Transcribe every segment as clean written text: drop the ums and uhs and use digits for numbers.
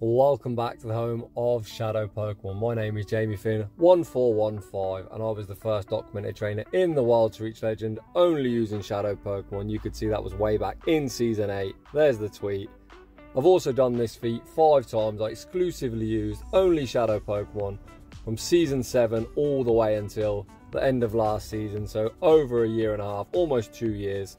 Welcome back to the home of Shadow Pokemon. My name is Jamie Finn 1415 and I was the first documented trainer in the wild to reach legend only using Shadow Pokemon. You could see that was way back in season 8. There's the tweet. I've also done this feat 5 times. I exclusively used only Shadow Pokemon from season 7 all the way until the end of last season, so over a year and a half, almost 2 years.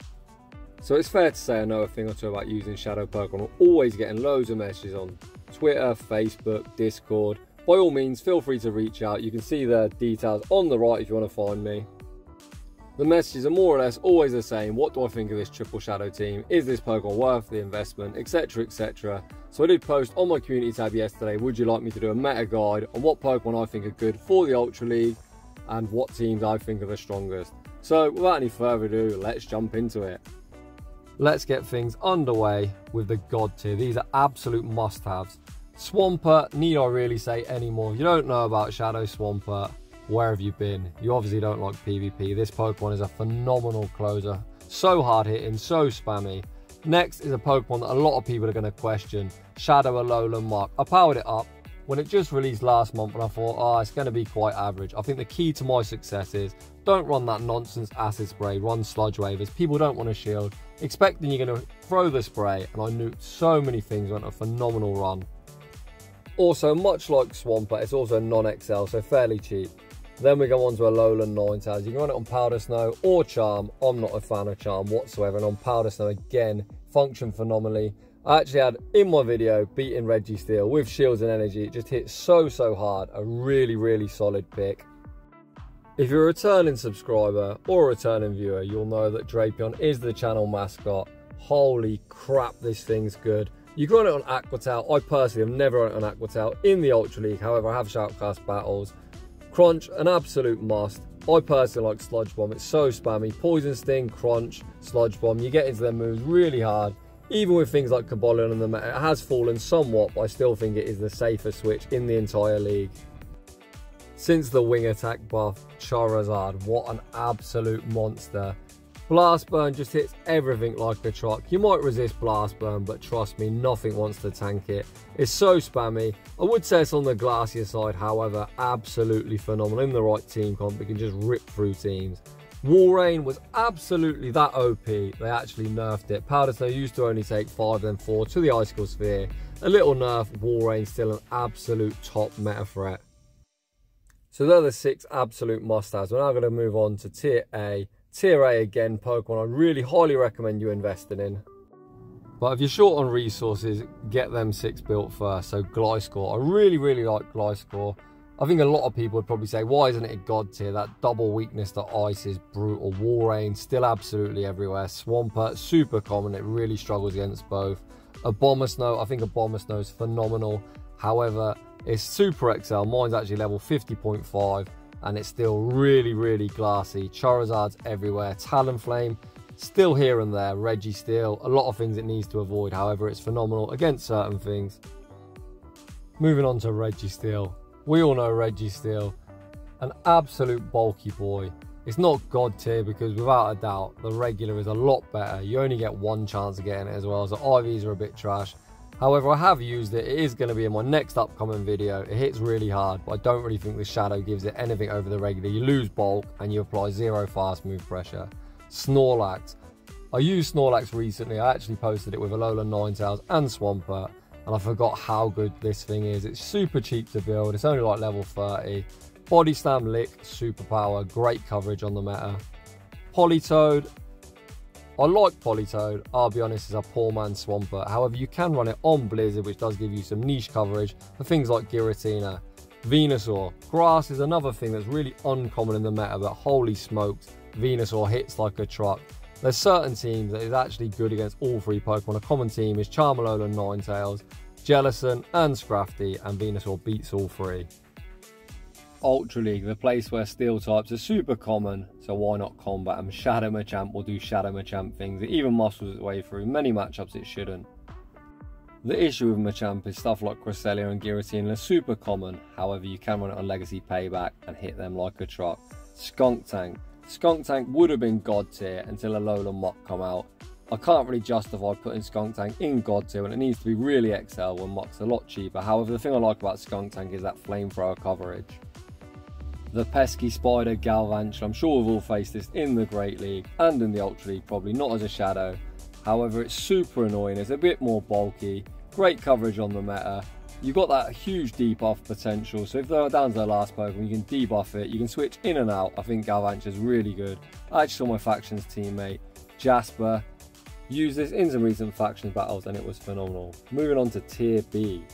So it's fair to say I know a thing or two about using Shadow Pokemon. I'm always getting loads of messages on Twitter, Facebook, Discord. By all means, feel free to reach out. You can see the details on the right if you want to find me. The messages are more or less always the same. What do I think of this triple Shadow team? Is this Pokemon worth the investment? Etc, etc. So I did post on my community tab yesterday, would you like me to do a meta guide on what Pokemon I think are good for the Ultra League and what teams I think are the strongest. So without any further ado, let's jump into it. Let's get things underway with the God tier. These are absolute must-haves. Swampert, need I really say anymore? If you don't know about Shadow Swampert, where have you been? You obviously don't like PvP. This Pokemon is a phenomenal closer. So hard-hitting, so spammy. Next is a Pokemon that a lot of people are going to question. Shadow Alolan Mark. I powered it up when it just released last month and I thought, it's going to be quite average. I think the key to my success is don't run that nonsense acid spray, run sludge waivers. People don't want to shield, expecting you're going to throw the spray, and I nuked so many things, went a phenomenal run. Also, much like Swampert, it's also non-XL, so fairly cheap. Then we go on to Alolan Ninetales. You can run it on Powder Snow or Charm. I'm not a fan of Charm whatsoever, and on Powder Snow again, functioned phenomenally. I actually had in my video beating Registeel with Shields and Energy. It just hit so hard. A really solid pick. If you're a returning subscriber or a returning viewer, you'll know that Drapion is the channel mascot. Holy crap, this thing's good. You can run it on Aquatail. I personally have never run it on Aquatail in the Ultra League. However, I have Shoutcast battles. Crunch, an absolute must. I personally like Sludge Bomb. It's so spammy. Poison Sting, Crunch, Sludge Bomb. You get into their moves really hard. Even with things like Cobalion and the meta, it has fallen somewhat, but I still think it is the safest switch in the entire league. Since the wing attack buff, Charizard, what an absolute monster. Blast Burn just hits everything like a truck. You might resist Blast Burn, but trust me, nothing wants to tank it. It's so spammy. I would say it's on the glacier side, however, absolutely phenomenal. In the right team comp, it can just rip through teams. Walrein was absolutely that OP. They actually nerfed it. Powder Snow used to only take 5 then 4 to the Icicle Sphere. A little nerf, Walrein still an absolute top meta threat. So they're the 6 absolute must-haves. We're now going to move on to Tier A. Tier A again, Pokemon I really highly recommend you investing in. But if you're short on resources, get them 6 built first. So Gliscor, I really like Gliscor. I think a lot of people would probably say, why isn't it God tier? That double weakness to ice is brutal. Walrein, still absolutely everywhere. Swampert, super common. It really struggles against both. Abomasnow, I think Abomasnow is phenomenal. However, it's super XL. Mine's actually level 50.5 and it's still really glassy. Charizard's everywhere. Talonflame, still here and there. Registeel, a lot of things it needs to avoid. However, it's phenomenal against certain things. Moving on to Registeel. We all know Registeel, an absolute bulky boy. It's not God tier because without a doubt, the regular is a lot better. You only get 1 chance of getting it as well, so IVs are a bit trash. However, I have used it. It is going to be in my next upcoming video. It hits really hard, but I don't really think the Shadow gives it anything over the regular. You lose bulk and you apply 0 fast move pressure. Snorlax. I used Snorlax recently. I actually posted it with Alolan Ninetales and Swampert. And I forgot how good this thing is. It's super cheap to build. It's only like level 30. Body Slam, Lick, Superpower. Great coverage on the meta. Politoed. I like Politoed. I'll be honest, it's a poor man's Swampert. However, you can run it on Blizzard, which does give you some niche coverage for things like Giratina. Venusaur. Grass is another thing that's really uncommon in the meta, but holy smokes, Venusaur hits like a truck. There's certain teams that is actually good against all 3 Pokemon. A common team is Charmander and Ninetales, Jellicent and Scrafty, and Venusaur beats all 3. Ultra League, the place where steel types are super common, so why not combat them? Shadow Machamp will do Shadow Machamp things. It even muscles its way through many matchups it shouldn't. The issue with Machamp is stuff like Cresselia and Giratina are super common. However, you can run it on Legacy Payback and hit them like a truck. Skunk Tank would have been God tier until Alolan Mach come out. I can't really justify putting Skunk Tank in God tier when it needs to be really XL when Muck's a lot cheaper. However, the thing I like about Skunk Tank is that flamethrower coverage. The pesky spider Galvantula, I'm sure we've all faced this in the Great League and in the Ultra League, probably not as a shadow. However, it's super annoying, it's a bit more bulky, great coverage on the meta. You've got that huge debuff potential, so if they're down to their last Pokemon, you can debuff it, you can switch in and out. I think Galvantula is really good. I actually saw my Factions teammate, Jasper, use this in some recent Factions battles and it was phenomenal. Moving on to Tier B.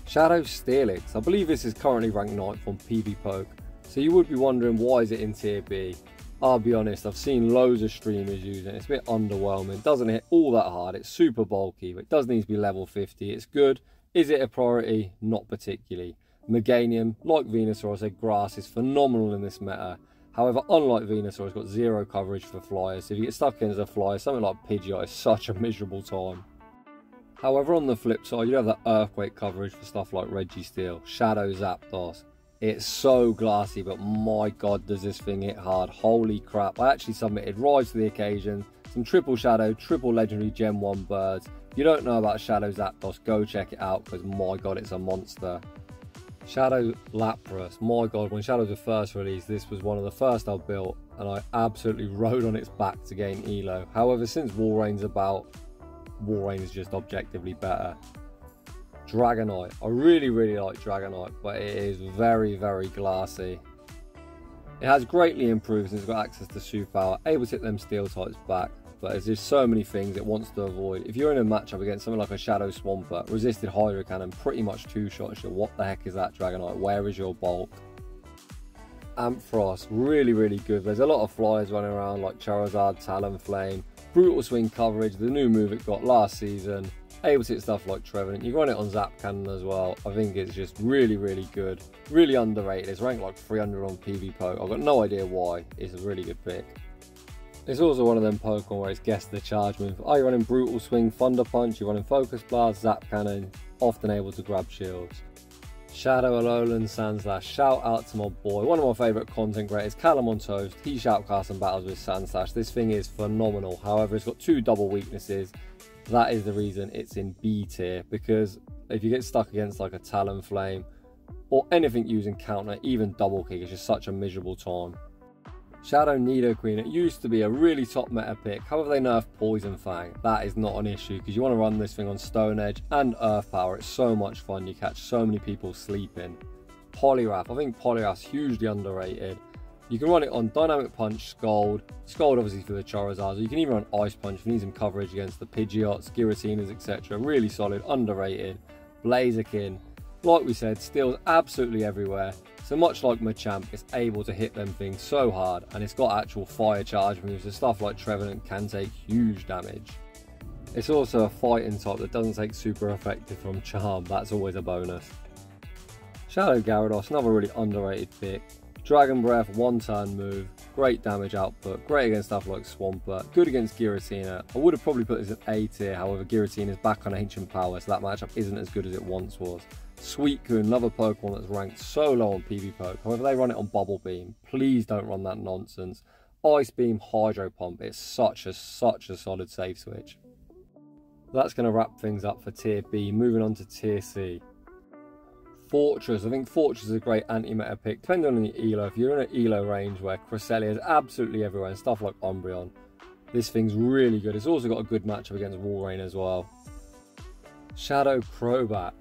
Shadow Steelix. I believe this is currently ranked 9th on PvPoke, so you would be wondering why is it in Tier B. I'll be honest, I've seen loads of streamers using it, it's a bit underwhelming, it doesn't hit all that hard, it's super bulky, but it does need to be level 50, it's good. Is it a priority? Not particularly. Meganium, like Venusaur, I said Grass is phenomenal in this meta. However, unlike Venusaur, it's got zero coverage for flyers. So if you get stuck in as a flyer, something like Pidgeot is such a miserable time. However, on the flip side, you have that Earthquake coverage for stuff like Registeel, Shadow Zapdos. It's so glassy, but my god does this thing hit hard. Holy crap. I actually submitted Rise to the occasion, some triple Shadow, triple Legendary Gen 1 birds. If you don't know about Shadow Zapdos, go check it out because my god, it's a monster. Shadow Lapras, my god, when Shadows were first released, this was one of the first I built and I absolutely rode on its back to gain Elo. However, since Walreign's about, Walreign is just objectively better. Dragonite, I really like Dragonite, but it is very glassy. It has greatly improved since it's got access to Super Power, able to hit them steel types back. But there's just so many things it wants to avoid. If you're in a matchup against something like a Shadow Swampert, resisted Hydro Cannon, pretty much two-shots you. What the heck is that, Dragonite? Where is your bulk? Ampharos, really good. There's a lot of flyers running around like Charizard, Talonflame, Brutal Swing coverage, the new move it got last season, able to hit stuff like Trevenant. You can run it on Zap Cannon as well. I think it's just really good, really underrated. It's ranked like 300 on PvPoke. I've got no idea why. It's a really good pick. It's also one of them Pokemon where it's guess the charge move. Are you running Brutal Swing, Thunder Punch, you're running Focus Blast, Zap Cannon, often able to grab shields. Shadow Alolan Sandslash, shout out to my boy, one of my favourite content creators, Callum on Toast. He shoutcasts and battles with Sandslash. This thing is phenomenal. However, it's got two double weaknesses. That is the reason it's in B tier, because if you get stuck against like a Talonflame or anything using counter, even double kick, it's just such a miserable time. Shadow Nidoqueen, it used to be a really top meta pick, however they nerfed Poison Fang. That is not an issue because you want to run this thing on Stone Edge and Earth Power. It's so much fun, you catch so many people sleeping. Poliwrath, I think Poliwrath's hugely underrated. You can run it on Dynamic Punch, Scald obviously for the Charizards, or you can even run Ice Punch if you need some coverage against the Pidgeots, Giratinas, etc. Really solid, underrated. Blaziken, like we said, steals absolutely everywhere. So much like Machamp, it's able to hit them things so hard, and it's got actual fire charge moves, so stuff like Trevenant can take huge damage. It's also a fighting type that doesn't take super effective from Charm, that's always a bonus. Shadow Gyarados, another really underrated pick. Dragon Breath, one turn move, great damage output, great against stuff like Swampert, good against Giratina. I would have probably put this in A tier, however Giratina is back on Ancient Power, so that matchup isn't as good as it once was. Suicune, another Pokemon that's ranked so low on PvPoke, however they run it on Bubble Beam. Please don't run that nonsense. Ice Beam, Hydro Pump, it's such a solid save switch. That's going to wrap things up for Tier B, moving on to Tier C. Fortress, I think Fortress is a great anti-meta pick, depending on the Elo. If you're in an Elo range where Cresselia is absolutely everywhere and stuff like Umbreon, this thing's really good. It's also got a good matchup against Walrein as well. Shadow Crobat.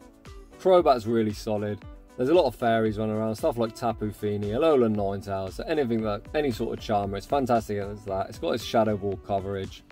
Crobat's really solid. There's a lot of fairies running around, stuff like Tapu Fini, Alolan Ninetales, so anything that, any sort of charmer, it's fantastic against that. It's got its Shadow Ball coverage.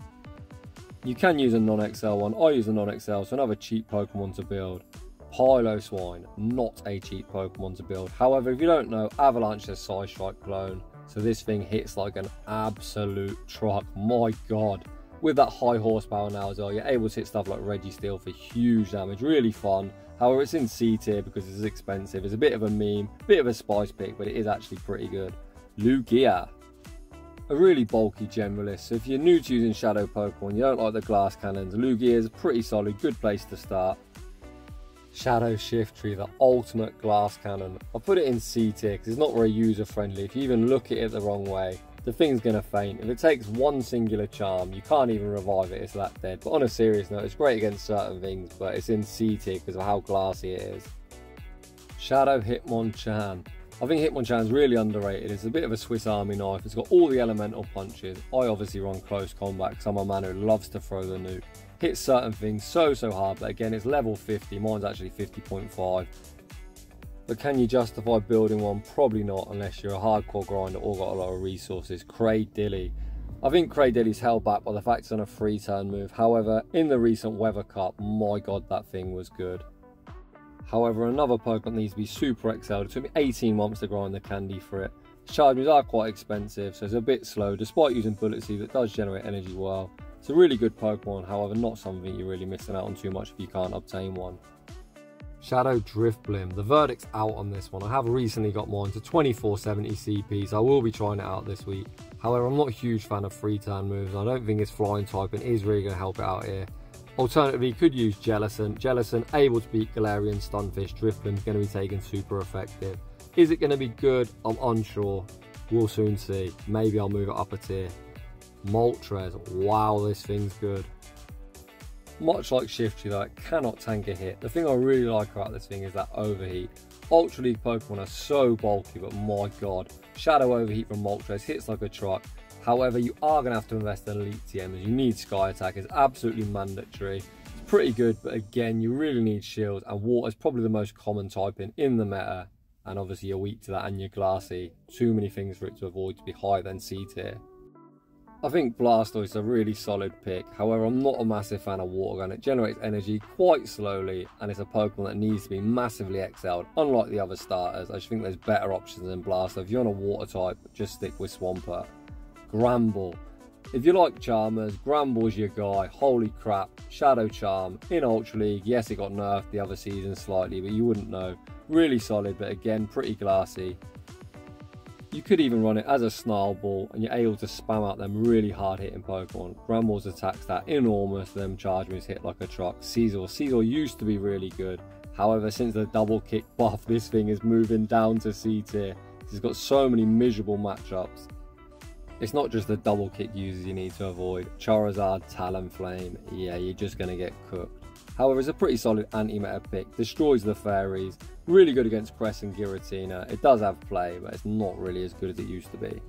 You can use a non-XL one. I use a non-XL, so another cheap Pokemon to build. Piloswine, not a cheap Pokemon to build. However, if you don't know, Avalanche is a Psystrike clone, so this thing hits like an absolute truck. My god. With that high horsepower now as well, you're able to hit stuff like Registeel for huge damage. Really fun. However, it's in C tier because it's expensive. It's a bit of a meme, bit of a spice pick, but it is actually pretty good. Lugia, a really bulky generalist. So if you're new to using Shadow Pokemon, you don't like the glass cannons, Lugia is pretty solid, good place to start. Shadow Shiftry, the ultimate glass cannon. I'll put it in C tier because it's not very user friendly. If you even look at it the wrong way, the thing's going to faint. If it takes one singular charm, you can't even revive it, it's that dead. But on a serious note, it's great against certain things, but it's in C tier because of how glassy it is. Shadow Hitmonchan. I think Hitmonchan's really underrated. It's a bit of a Swiss Army knife. It's got all the elemental punches. I obviously run close combat because I'm a man who loves to throw the nuke. Hits certain things so hard, but again, it's level 50. Mine's actually 50.5. But can you justify building one? Probably not, unless you're a hardcore grinder or got a lot of resources. Cradilly. I think Cradilly's held back by the fact it's on a 3-turn move. However, in the recent Weather Cup, my god, that thing was good. However, another Pokemon needs to be super excelled. It took me 18 months to grind the candy for it. Charge moves are quite expensive, so it's a bit slow. Despite using Bullet Seed, it does generate energy well. It's a really good Pokemon, however, not something you're really missing out on too much if you can't obtain one. Shadow Drifblim. The verdict's out on this one. I have recently got mine to 2470 CP, so I will be trying it out this week. However, I'm not a huge fan of 3-turn moves. I don't think its flying typing is really going to help it out here. Alternatively, you could use Jellicent. Jellicent able to beat Galarian, Stunfisk. Drifblim's going to be taken super effective. Is it going to be good? I'm unsure. We'll soon see. Maybe I'll move it up a tier. Moltres. Wow, this thing's good. Much like Shiftry though, it cannot tank a hit. The thing I really like about this thing is that overheat. Ultra League Pokemon are so bulky, but my god. Shadow Overheat from Moltres hits like a truck. However, you are going to have to invest in Elite TM as you need Sky Attack. It's absolutely mandatory. It's pretty good, but again, you really need Shield, and Water is probably the most common typing in the meta. And obviously you're weak to that and you're glassy. Too many things for it to avoid to be higher than C tier. I think Blastoise is a really solid pick. However, I'm not a massive fan of Water Gun. It generates energy quite slowly, and it's a Pokemon that needs to be massively excelled. Unlike the other starters, I just think there's better options than Blastoise. If you're on a Water type, just stick with Swampert. Gramble. If you like Charmers, Gramble's your guy. Holy crap. Shadow Charm in Ultra League. Yes, it got nerfed the other season slightly, but you wouldn't know. Really solid, but again, pretty glassy. You could even run it as a Snarl Ball, and you're able to spam out them really hard hitting Pokemon. Gramble's attack stat enormous, them charge moves hit like a truck. Caesar used to be really good. However, since the double kick buff, this thing is moving down to C tier. It's got so many miserable matchups. It's not just the double kick users you need to avoid. Charizard, Talonflame, yeah, you're just going to get cooked. However, it's a pretty solid anti-meta pick. Destroys the fairies. Really good against Cress and Giratina. It does have play, but it's not really as good as it used to be.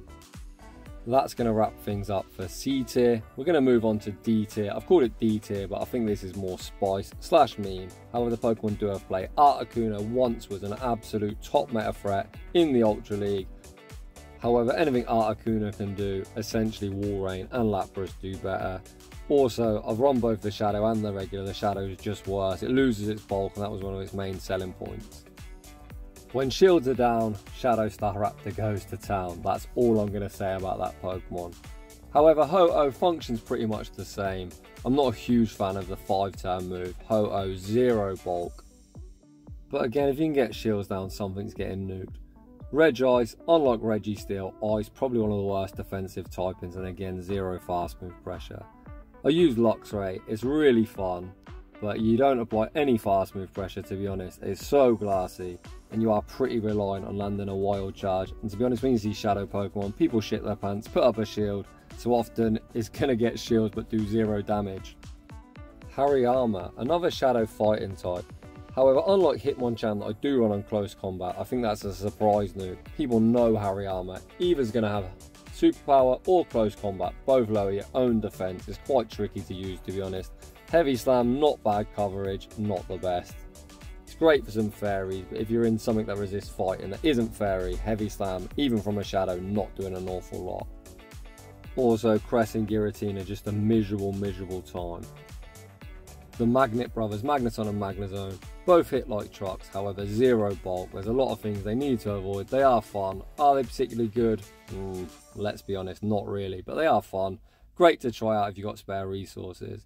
That's going to wrap things up for C tier. We're going to move on to D tier. I've called it D tier, but I think this is more spice / meme. However, the Pokemon do have play. Articuno once was an absolute top meta threat in the Ultra League. However, anything Articuno can do, essentially Walrein and Lapras do better. Also, I've run both the Shadow and the regular. The Shadow is just worse. It loses its bulk, and that was one of its main selling points. When shields are down, Shadow Staraptor goes to town. That's all I'm going to say about that Pokemon. However, Ho-Oh functions pretty much the same. I'm not a huge fan of the 5-turn move. Ho-Oh, 0 bulk. But again, if you can get shields down, something's getting nuked. Regice, unlike Registeel, Ice probably one of the worst defensive typings, and again 0 fast move pressure. I use Luxray, it's really fun, but you don't apply any fast move pressure, to be honest. It's so glassy, and you are pretty reliant on landing a wild charge. And to be honest, when you see Shadow Pokemon, people shit their pants, put up a shield, so often it's gonna get shields but do 0 damage. Hariyama, another Shadow fighting type. However, unlike Hitmonchan that I do run on close combat, I think that's a surprise nuke. People know Hariyama. Either's going to have superpower or close combat. Both lower your own defense. It's quite tricky to use, to be honest. Heavy Slam, not bad coverage, not the best. It's great for some fairies, but if you're in something that resists fighting that isn't fairy, Heavy Slam, even from a Shadow, not doing an awful lot. Also, Cress and Giratina, just a miserable time. The Magnet Brothers, Magneton and Magnezone, both hit like trucks, however 0 bulk. There's a lot of things they need to avoid. They are fun. Are they particularly good? Let's be honest, not really, but they are fun. Great to try out if you've got spare resources.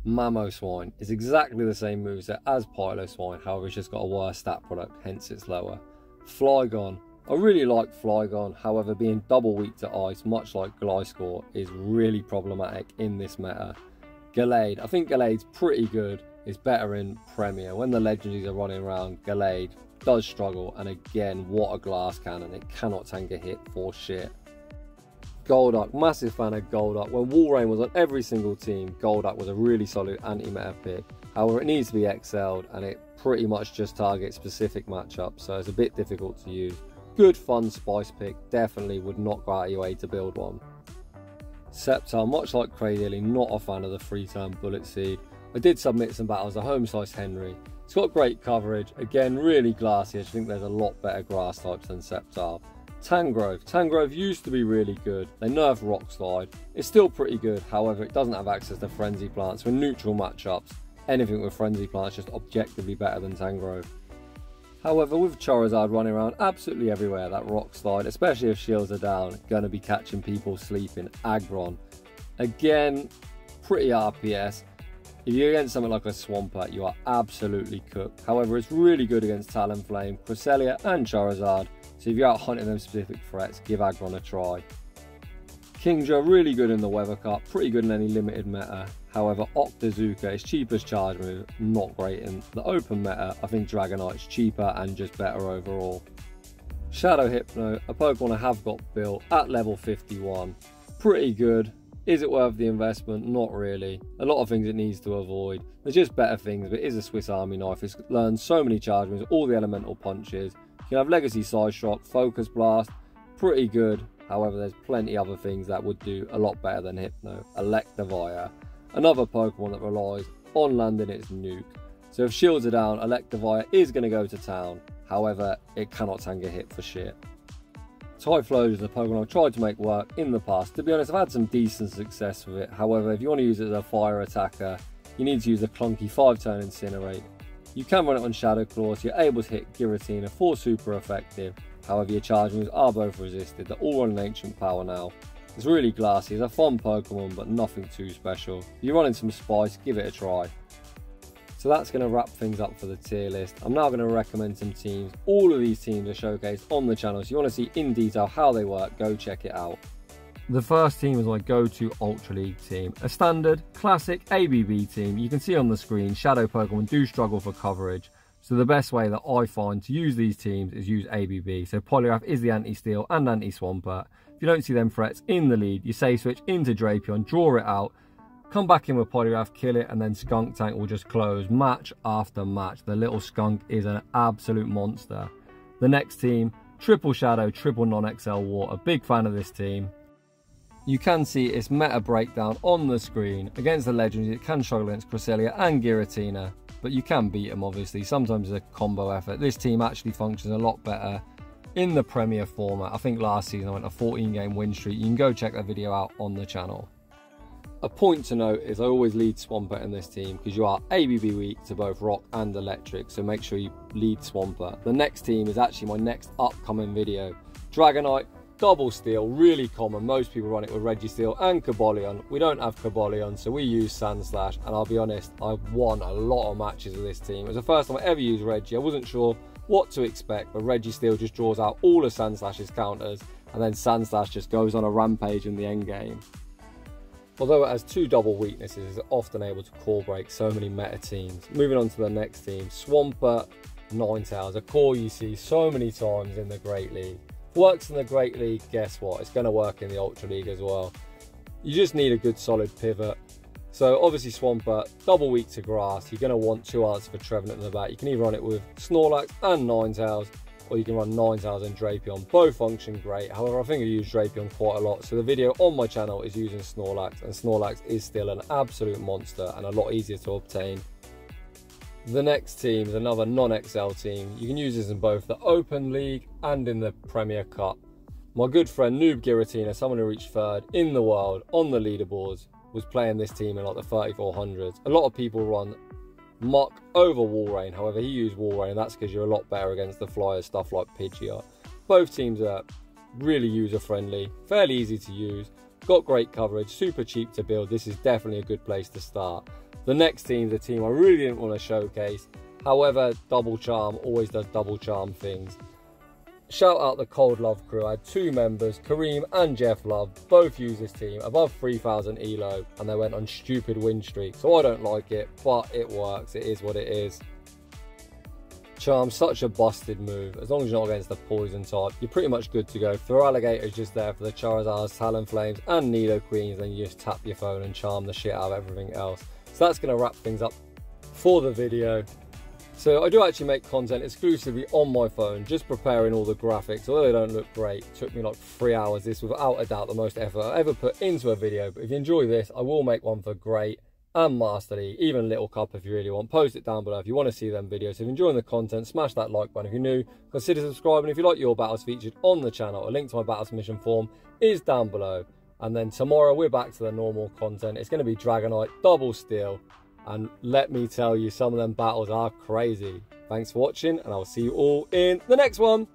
Mamoswine is exactly the same moveset as Piloswine, however it's just got a worse stat product, hence it's lower. Flygon, I really like Flygon, however being double weak to ice, much like Gliscor, is really problematic in this meta. Gallade, I think Gallade's pretty good. It's better in Premier. When the legendaries are running around, Gallade does struggle, and again, what a glass cannon. It cannot tank a hit for shit. Golduck, massive fan of Golduck. When Walrein was on every single team, Golduck was a really solid anti-meta pick. However, it needs to be excelled, and it pretty much just targets specific matchups, so it's a bit difficult to use. Good fun spice pick, definitely would not go out of your way to build one. Sceptile, much like Cradily, not a fan of the 3-turn Bullet Seed. I did submit some battles, a home slice Henry. It's got great coverage, again really glassy. I think there's a lot better grass types than Sceptile. Tangrowth used to be really good. They nerfed Rock Slide. It's still pretty good, however it doesn't have access to Frenzy Plants. For neutral matchups, anything with Frenzy Plants is just objectively better than Tangrowth. However, with Charizard running around absolutely everywhere, that Rock Slide, especially if shields are down, going to be catching people sleeping. Aggron, again, pretty RPS. If you're against something like a Swampert, you are absolutely cooked. However, it's really good against Talonflame, Cresselia and Charizard, so if you're out hunting them specific threats, give Aggron a try. Kingdra, really good in the Weather Cup, pretty good in any limited meta. However, Octazooka is cheap as charge move, not great in the open meta. I think Dragonite's cheaper and just better overall. Shadow Hypno, a Pokemon I have got built at level 51. Pretty good. Is it worth the investment? Not really. A lot of things it needs to avoid. There's just better things, but it is a Swiss Army knife. It's learned so many charge moves, all the elemental punches. You can have Legacy Side Shock, Focus Blast, pretty good. However, there's plenty other things that would do a lot better than Hypno. Electivire, another Pokemon that relies on landing its nuke. So if shields are down, Electivire is going to go to town. However, it cannot tank a hit for shit. Typhlosion is a Pokemon I've tried to make work in the past. To be honest, I've had some decent success with it. However, if you want to use it as a fire attacker, you need to use the clunky 5-turn Incinerate. You can run it on Shadow Claw, so you're able to hit Giratina for super effective. However, your charge moves are both resisted. They're all running Ancient Power now. It's really glassy. It's a fun Pokemon, but nothing too special. If you're running some Spice, give it a try. So that's going to wrap things up for the tier list. I'm now going to recommend some teams. All of these teams are showcased on the channel, so if you want to see in detail how they work, go check it out. The first team is my go-to Ultra League team. A standard, classic ABB team. You can see on the screen, Shadow Pokemon do struggle for coverage. So the best way that I find to use these teams is use ABB. So Poliwrath is the anti-Steel and anti-Swampert. If you don't see them threats in the lead, you safe switch into Drapion, draw it out, come back in with Poliwrath, kill it, and then Skunk Tank will just close match after match. The little skunk is an absolute monster. The next team, triple Shadow, triple non-XL Water. Big fan of this team. You can see its meta breakdown on the screen. Against the Legends, it can struggle against Cresselia and Giratina, but you can beat them obviously. Sometimes it's a combo effort. This team actually functions a lot better in the Premier format. I think last season I went a 14-game win streak. You can go check that video out on the channel. A point to note is I always lead Swampert in this team because you are ABB weak to both Rock and Electric, so make sure you lead Swampert. The next team is actually my next upcoming video. Dragonite, double Steel, really common. Most people run it with Registeel and Cobalion. We don't have Cobalion, so we use Sandslash, and I'll be honest, I've won a lot of matches with this team. It was the first time I ever used Reggie. I wasn't sure what to expect, but Registeel just draws out all of Sandslash's counters, and then Sandslash just goes on a rampage in the end game. Although it has two double weaknesses, it's often able to core break so many meta teams. Moving on to the next team, Swampert, Ninetales, a core you see so many times in the Great League. Works in the Great League, guess what? It's going to work in the Ultra League as well. You just need a good solid pivot. So obviously Swampert, double weak to grass. You're going to want two answers for Trevenant in the back. You can either run it with Snorlax and Ninetales, or you can run Ninetales and Drapion. Both function great. However, I think I use Drapion quite a lot. So the video on my channel is using Snorlax, and Snorlax is still an absolute monster and a lot easier to obtain. The next team is another non-XL team. You can use this in both the Open League and in the Premier Cup. My good friend Noob Giratina, someone who reached third in the world on the leaderboards, was playing this team in like the 3400s. A lot of people run Muck over Walrein, however he used Walrein, and that's because you're a lot better against the flyers, stuff like Pidgeot. Both teams are really user friendly, fairly easy to use, got great coverage, super cheap to build. This is definitely a good place to start. The next team is a team I really didn't want to showcase, however Double Charm always does Double Charm things. Shout out the Cold Love crew. I had two members, Kareem and Jeff Love, both use this team, above 3,000 elo, and they went on stupid win streaks. So I don't like it, but it works. It is what it is. Charm, such a busted move. As long as you're not against the poison type, you're pretty much good to go. Feraligatr is just there for the Charizards, Talonflames, and Nidoqueens. Then you just tap your phone and charm the shit out of everything else. So that's going to wrap things up for the video. So I do actually make content exclusively on my phone, just preparing all the graphics. Although they don't look great, it took me like 3 hours. This without a doubt the most effort I ever put into a video. But if you enjoy this, I will make one for Great and Master League, even Little Cup if you really want. Post it down below if you want to see them videos. If you're enjoying the content, smash that like button. If you're new, consider subscribing. If you like your battles featured on the channel, a link to my battle submission form is down below. And then tomorrow we're back to the normal content. It's going to be Dragonite, Double Steel, and let me tell you, some of them battles are crazy. Thanks for watching, and I'll see you all in the next one.